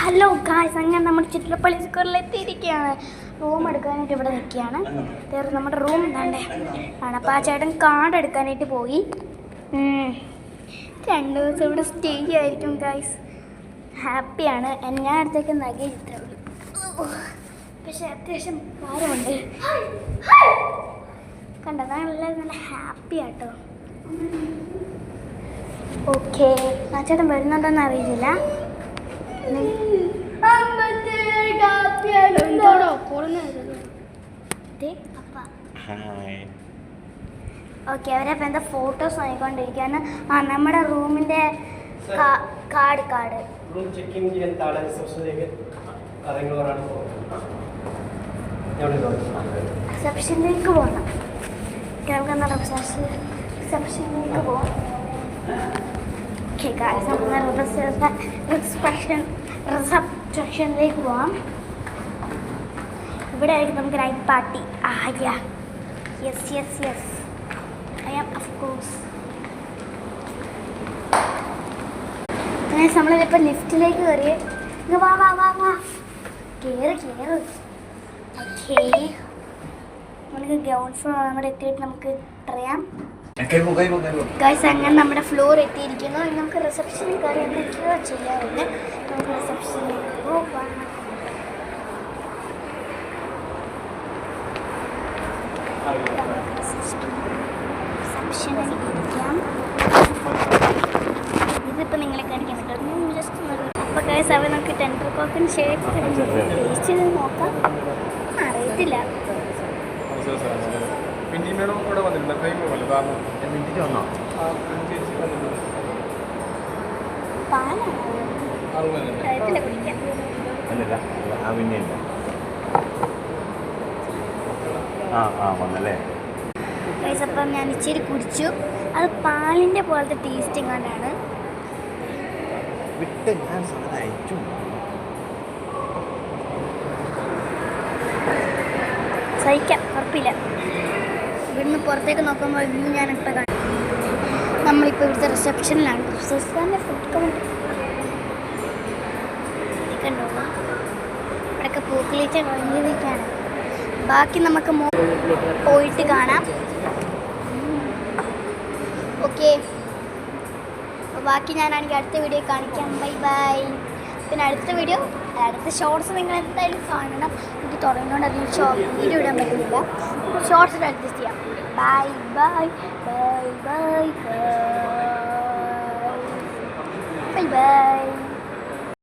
Hello guys, അങ്ങനെ നമ്മൾ ചിത്രപ്പള്ളി സ്ക്വയറിൽ എത്തിയിരിക്കുകയാണ്. റൂം എടുക്കാനായിട്ട് ഇവിടെ നിൽക്കുകയാണ്. നമ്മുടെ റൂം എന്താണ്ടേ ആണ്. അപ്പോൾ ആ ചേട്ടൻ കാർഡ് എടുക്കാനായിട്ട് പോയി. 2 ദിവസം ഇവിടെ സ്റ്റേ ആയിരിക്കും ഗായ്സ്. ഹാപ്പിയാണ്. ഞാൻ അടുത്തേക്ക് നഗേജ് ഇത്രേ ഉള്ളൂ, പക്ഷെ അത്യാവശ്യം ഭാരമുണ്ട്. കണ്ടതാണല്ലേ, നല്ല ഹാപ്പി ആട്ടോ. ഓക്കെ, ആ ചേട്ടൻ വരുന്നുണ്ടോന്ന് അറിയില്ല. ഓക്കെ, അവരപ്പോൾ എന്താ ഫോട്ടോസ് വാങ്ങിക്കൊണ്ടിരിക്കുകയാണ്. നമ്മുടെ റൂമിൻ്റെ കാർഡ് റിസപ്ഷനിലേക്ക് പോകണം. കേൾക്കുന്ന റിസപ്ഷനിലേക്ക് പോകാം. ഓക്കെ ഗായ്സ്, റിസപ്ഷനിലേക്ക് പോവാം. ഇവിടെ ആയിരിക്കും നമുക്ക് night party. Yes I am of course. നമ്മളിപ്പോൾ ലിഫ്റ്റിലേക്ക് കയറി. വാ കേറ്. ഓക്കെ, നമുക്ക് ഗ്രൗണ്ട് ഫ്ലോർ നമ്മുടെ എത്തിയിട്ട് നമുക്ക് പറയാം ഗൈസ്. അങ്ങനെ നമ്മുടെ ഫ്ലോർ എത്തിയിരിക്കുന്നു. നമുക്ക് റിസപ്ഷനിൽ കയറി എന്തൊക്കെയോ ചെയ്യാറുണ്ട്. നമുക്ക് റിസപ്ഷനിലേക്ക് പോകാം. റിസപ്ഷനിൽ ഇരിക്കാം. ഇതിപ്പോൾ നിങ്ങളെ കാണിക്കാൻ പറ്റും. ജസ്റ്റ് അപ്പോൾ ഗൈസ്, അവർ നമുക്ക് ടെൻഡർ കോക്കിന് ഷേക്ക് ടേസ്റ്റ് ചെയ്ത് നോക്കാം. അറിയത്തില്ല. അപ്പം ഞാൻ ഇച്ചിരി കുടിച്ചു. അത് പാലിൻ്റെ പോലത്തെ ടേസ്റ്റിംഗ് കൊണ്ടാണ്. സഹിക്കാം, ഉറപ്പില്ല. ഇവിടുന്ന് പുറത്തേക്ക് നോക്കുമ്പോൾ വ്യൂ ഞാനിപ്പോൾ കാണും. നമ്മളിപ്പോൾ ഇവിടുത്തെ റിസപ്ഷനിലാണ്. റിസപ്ഷനിലെ ഫുഡ് കൗണ്ടർ കണ്ടോ, ഇവിടെയൊക്കെ പൂക്കളിച്ച കഴിഞ്ഞിരിക്കുകയാണ്. ബാക്കി നമുക്ക് പോയിട്ട് കാണാം. ഓക്കെ, ബാക്കി ഞാനാണെങ്കിൽ അടുത്ത വീഡിയോ കാണിക്കാം. ബൈ. പിന്നെ അടുത്ത ഷോർട്സ് നിങ്ങൾ എന്തായാലും കാണണം. എനിക്ക് തുടങ്ങിയോണ്ട് അതിന് വീഡിയോ ഇടാൻ പറ്റുന്നില്ല. ഷോർട്സിൽ അഡ്ജസ്റ്റ് ചെയ്യാം. ബൈ.